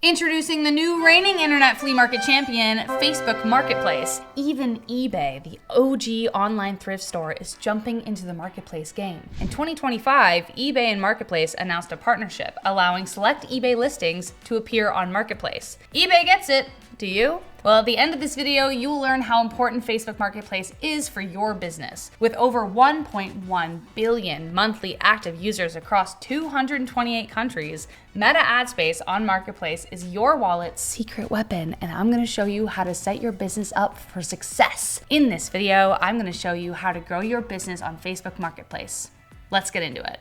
Introducing the new reigning internet flea market champion, Facebook Marketplace. Even eBay, the OG online thrift store, is jumping into the marketplace game. In 2025, eBay and Marketplace announced a partnership allowing select eBay listings to appear on Marketplace. eBay gets it, do you? Well, at the end of this video, you will learn how important Facebook Marketplace is for your business. With over 1.1 billion monthly active users across 228 countries, Meta ad space on Marketplace is your wallet's secret weapon, and I'm gonna show you how to set your business up for success. In this video, I'm gonna show you how to grow your business on Facebook Marketplace. Let's get into it.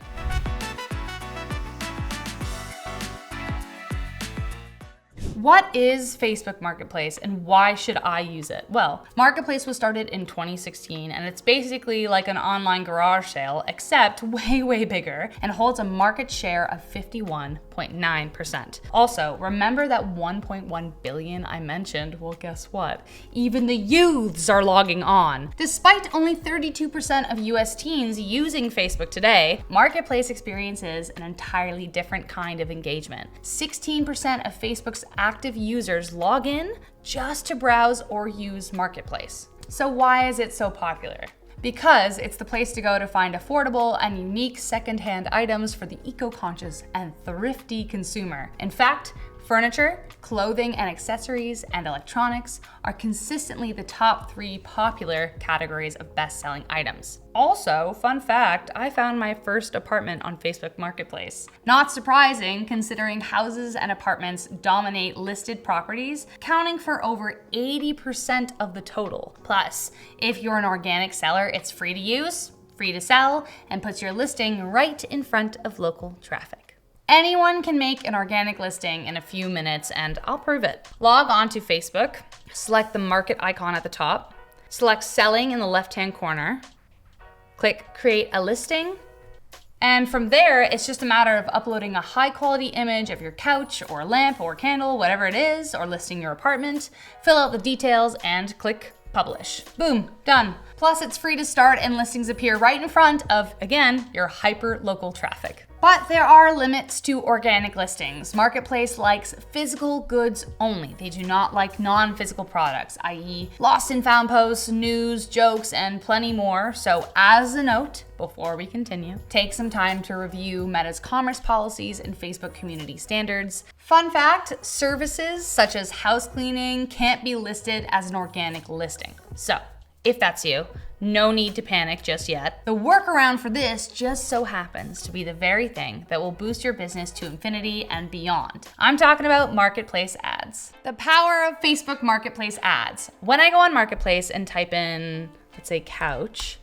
What is Facebook Marketplace and why should I use it? Well, Marketplace was started in 2016 and it's basically like an online garage sale, except way bigger, and holds a market share of 51.9%. Also, remember that 1.1 billion I mentioned? Well, guess what? Even the youths are logging on. Despite only 32% of US teens using Facebook today, Marketplace experiences an entirely different kind of engagement. 16% of Facebook's active users log in just to browse or use Marketplace. So why is it so popular? Because it's the place to go to find affordable and unique secondhand items for the eco-conscious and thrifty consumer. In fact, furniture, clothing and accessories, and electronics are consistently the top 3 popular categories of best-selling items. Also, fun fact, I found my first apartment on Facebook Marketplace. Not surprising, considering houses and apartments dominate listed properties, accounting for over 80% of the total. Plus, if you're an organic seller, it's free to use, free to sell, and puts your listing right in front of local traffic. Anyone can make an organic listing in a few minutes, and I'll prove it. Log on to Facebook, select the market icon at the top, select selling in the left-hand corner, click create a listing, and from there, it's just a matter of uploading a high-quality image of your couch or lamp or candle, whatever it is, or listing your apartment, fill out the details, and click publish. Boom, done. Plus, it's free to start and listings appear right in front of, again, your hyper-local traffic. But there are limits to organic listings. Marketplace likes physical goods only. They do not like non-physical products, i.e. lost and found posts, news, jokes, and plenty more. So as a note, before we continue, take some time to review Meta's commerce policies and Facebook community standards. Fun fact, services such as house cleaning can't be listed as an organic listing. So if that's you, no need to panic just yet. The workaround for this just so happens to be the very thing that will boost your business to infinity and beyond. I'm talking about Marketplace ads. The power of Facebook Marketplace ads. When I go on Marketplace and type in, let's say couch,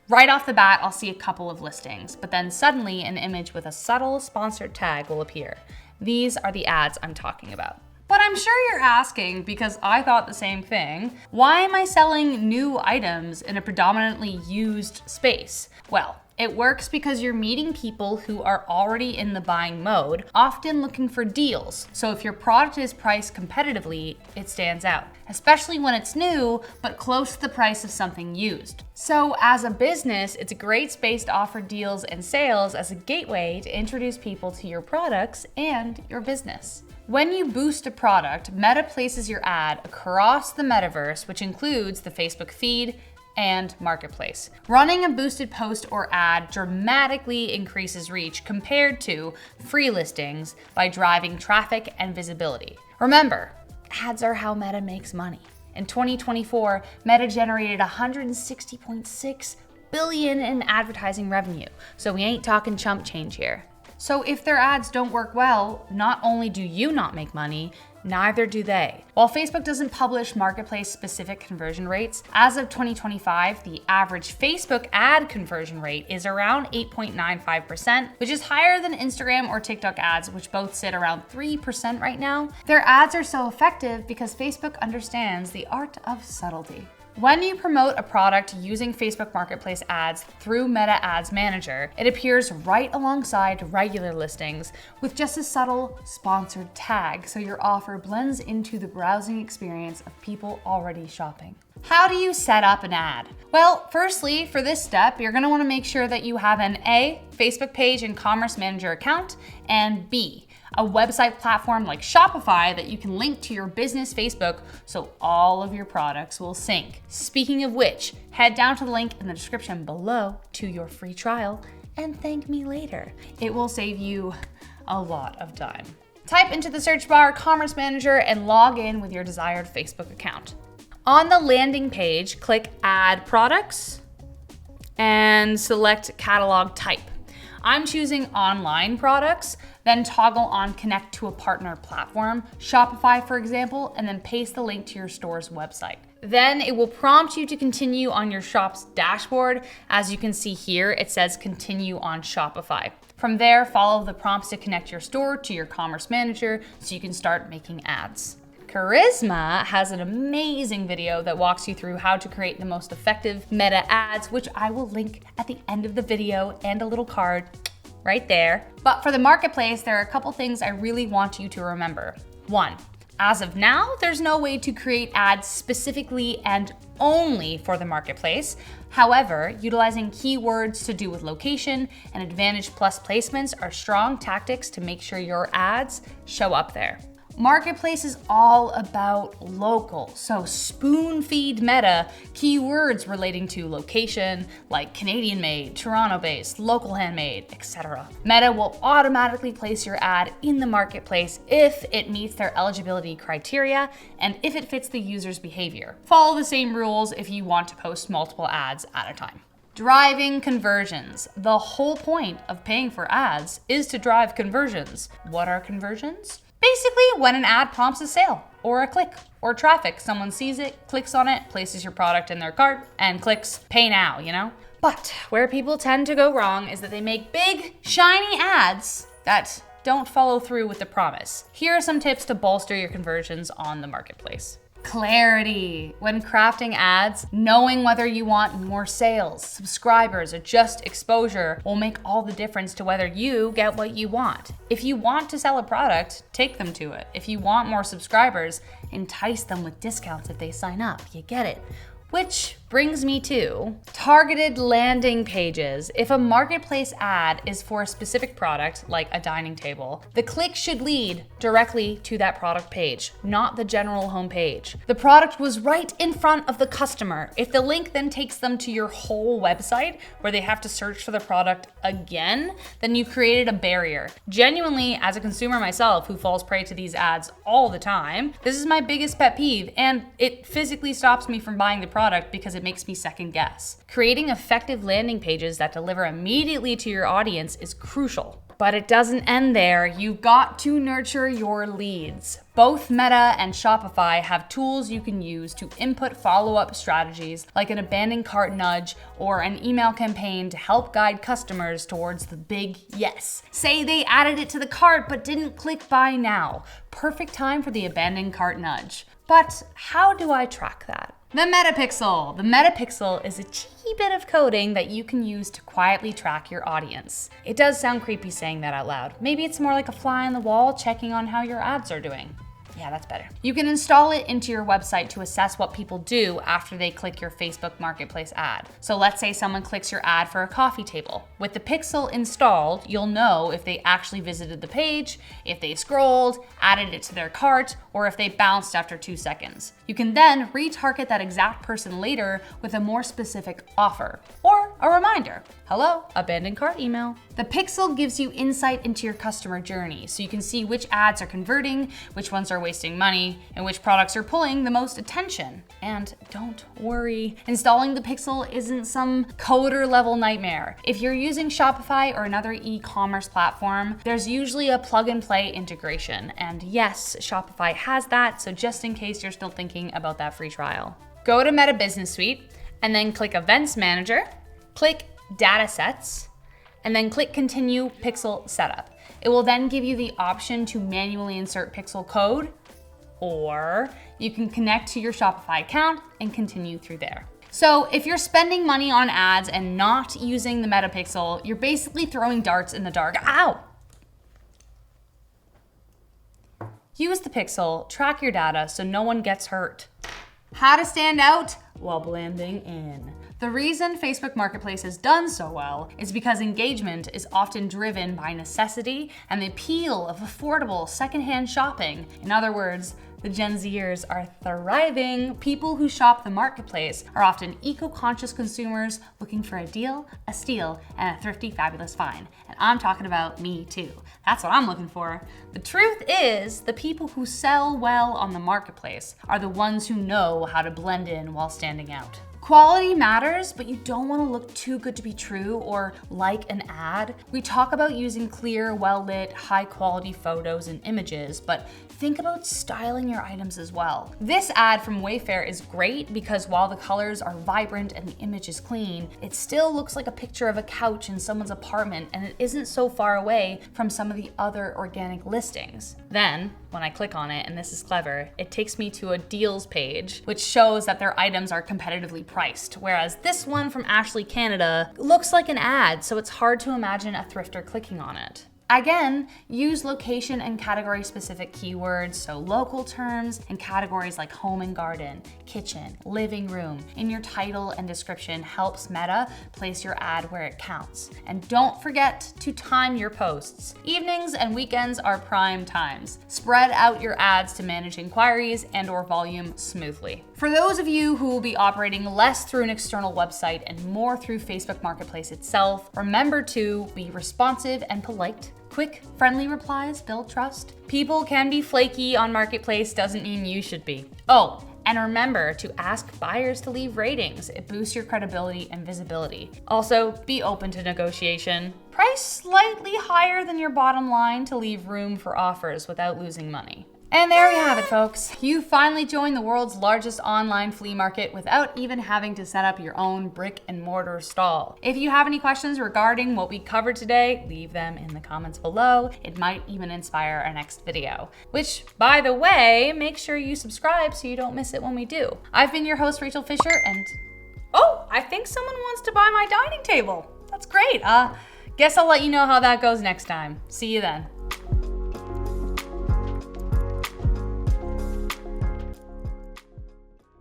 right off the bat, I'll see a couple of listings, but then suddenly an image with a subtle sponsored tag will appear. These are the ads I'm talking about. But I'm sure you're asking, because I thought the same thing, why am I selling new items in a predominantly used space? Well, it works because you're meeting people who are already in the buying mode, often looking for deals. So if your product is priced competitively, it stands out, especially when it's new, but close to the price of something used. So as a business, it's a great space to offer deals and sales as a gateway to introduce people to your products and your business. When you boost a product, Meta places your ad across the metaverse, which includes the Facebook feed and Marketplace. Running a boosted post or ad dramatically increases reach compared to free listings by driving traffic and visibility. Remember, ads are how Meta makes money. In 2024, Meta generated $160.6 billion in advertising revenue, so we ain't talking chump change here. So if their ads don't work well, not only do you not make money, neither do they. While Facebook doesn't publish Marketplace specific conversion rates, as of 2025, the average Facebook ad conversion rate is around 8.95%, which is higher than Instagram or TikTok ads, which both sit around 3% right now. Their ads are so effective because Facebook understands the art of subtlety. When you promote a product using Facebook Marketplace ads through Meta Ads Manager, it appears right alongside regular listings with just a subtle sponsored tag, so your offer blends into the browsing experience of people already shopping. How do you set up an ad? Well, firstly, for this step, you're gonna wanna make sure that you have an A, Facebook page and Commerce Manager account, and B, a website platform like Shopify that you can link to your business Facebook so all of your products will sync. Speaking of which, head down to the link in the description below to your free trial and thank me later. It will save you a lot of time. Type into the search bar Commerce Manager and log in with your desired Facebook account. On the landing page, click Add Products and select Catalog Type. I'm choosing online products, then toggle on Connect to a partner platform, Shopify for example, and then paste the link to your store's website. Then it will prompt you to continue on your shop's dashboard. As you can see here, it says continue on Shopify. From there, follow the prompts to connect your store to your Commerce Manager so you can start making ads. Charisma has an amazing video that walks you through how to create the most effective meta ads, which I will link at the end of the video and a little card right there. But for the marketplace, there are a couple things I really want you to remember. 1, as of now, there's no way to create ads specifically and only for the marketplace. However, utilizing keywords to do with location and Advantage Plus placements are strong tactics to make sure your ads show up there. Marketplace is all about local, so spoon feed Meta keywords relating to location like Canadian made, Toronto based, local handmade, etc. Meta will automatically place your ad in the marketplace if it meets their eligibility criteria and if it fits the user's behavior. Follow the same rules if you want to post multiple ads at a time. Driving conversions. The whole point of paying for ads is to drive conversions. What are conversions? Basically, when an ad prompts a sale, or a click, or traffic, someone sees it, clicks on it, places your product in their cart, and clicks pay now, you know? But where people tend to go wrong is that they make big, shiny ads that don't follow through with the promise. Here are some tips to bolster your conversions on the marketplace. Clarity. When crafting ads, knowing whether you want more sales, subscribers, or just exposure will make all the difference to whether you get what you want. If you want to sell a product, take them to it. If you want more subscribers, entice them with discounts if they sign up. You get it. Which brings me to targeted landing pages. If a marketplace ad is for a specific product, like a dining table, the click should lead directly to that product page, not the general homepage. The product was right in front of the customer. If the link then takes them to your whole website where they have to search for the product again, then you created a barrier. Genuinely, as a consumer myself who falls prey to these ads all the time, this is my biggest pet peeve, and it physically stops me from buying the product because it makes me second guess. Creating effective landing pages that deliver immediately to your audience is crucial. But it doesn't end there. You've got to nurture your leads. Both Meta and Shopify have tools you can use to input follow-up strategies like an abandoned cart nudge or an email campaign to help guide customers towards the big yes. Say they added it to the cart but didn't click buy now. Perfect time for the abandoned cart nudge. But how do I track that? The Metapixel. The Metapixel is a cheeky bit of coding that you can use to quietly track your audience. It does sound creepy saying that out loud. Maybe it's more like a fly on the wall checking on how your ads are doing. Yeah, that's better. You can install it into your website to assess what people do after they click your Facebook Marketplace ad. So let's say someone clicks your ad for a coffee table. With the Pixel installed, you'll know if they actually visited the page, if they scrolled, added it to their cart, or if they bounced after 2 seconds. You can then retarget that exact person later with a more specific offer or a reminder. Hello, abandoned cart email. The Pixel gives you insight into your customer journey so you can see which ads are converting, which ones are wasting money, and which products are pulling the most attention. And don't worry, installing the Pixel isn't some coder level nightmare. If you're using Shopify or another e-commerce platform, there's usually a plug and play integration. And yes, Shopify has that, so just in case you're still thinking about that free trial. Go to Meta Business Suite and then click Events Manager, click Data Sets, and then click Continue Pixel Setup. It will then give you the option to manually insert Pixel code, or you can connect to your Shopify account and continue through there. So if you're spending money on ads and not using the Metapixel, you're basically throwing darts in the dark. Ow! Use the Pixel, track your data so no one gets hurt. How to stand out while blending in. The reason Facebook Marketplace has done so well is because engagement is often driven by necessity and the appeal of affordable secondhand shopping. In other words, the Gen Zers are thriving. People who shop the marketplace are often eco-conscious consumers looking for a deal, a steal, and a thrifty, fabulous find. And I'm talking about me too. That's what I'm looking for. The truth is, the people who sell well on the marketplace are the ones who know how to blend in while standing out. Quality matters, but you don't want to look too good to be true or like an ad. We talk about using clear, well-lit, high-quality photos and images, but think about styling your items as well. This ad from Wayfair is great because while the colors are vibrant and the image is clean, it still looks like a picture of a couch in someone's apartment, and it isn't so far away from some of the other organic listings. Then, when I click on it, and this is clever, it takes me to a deals page, which shows that their items are competitively priced, whereas this one from Ashley Canada looks like an ad, so it's hard to imagine a thrifter clicking on it. Again, use location and category specific keywords, so local terms and categories like home and garden, kitchen, living room in your title and description helps Meta place your ad where it counts. And don't forget to time your posts. Evenings and weekends are prime times. Spread out your ads to manage inquiries and/or volume smoothly. For those of you who will be operating less through an external website and more through Facebook Marketplace itself, remember to be responsive and polite. Quick, friendly replies build trust. People can be flaky on Marketplace, doesn't mean you should be. Oh, and remember to ask buyers to leave ratings. It boosts your credibility and visibility. Also, be open to negotiation. Price slightly higher than your bottom line to leave room for offers without losing money. And there we have it, folks. You finally joined the world's largest online flea market without even having to set up your own brick and mortar stall. If you have any questions regarding what we covered today, leave them in the comments below. It might even inspire our next video. Which, by the way, make sure you subscribe so you don't miss it when we do. I've been your host, Rachel Fisher, and oh, I think someone wants to buy my dining table. That's great. Guess I'll let you know how that goes next time. See you then.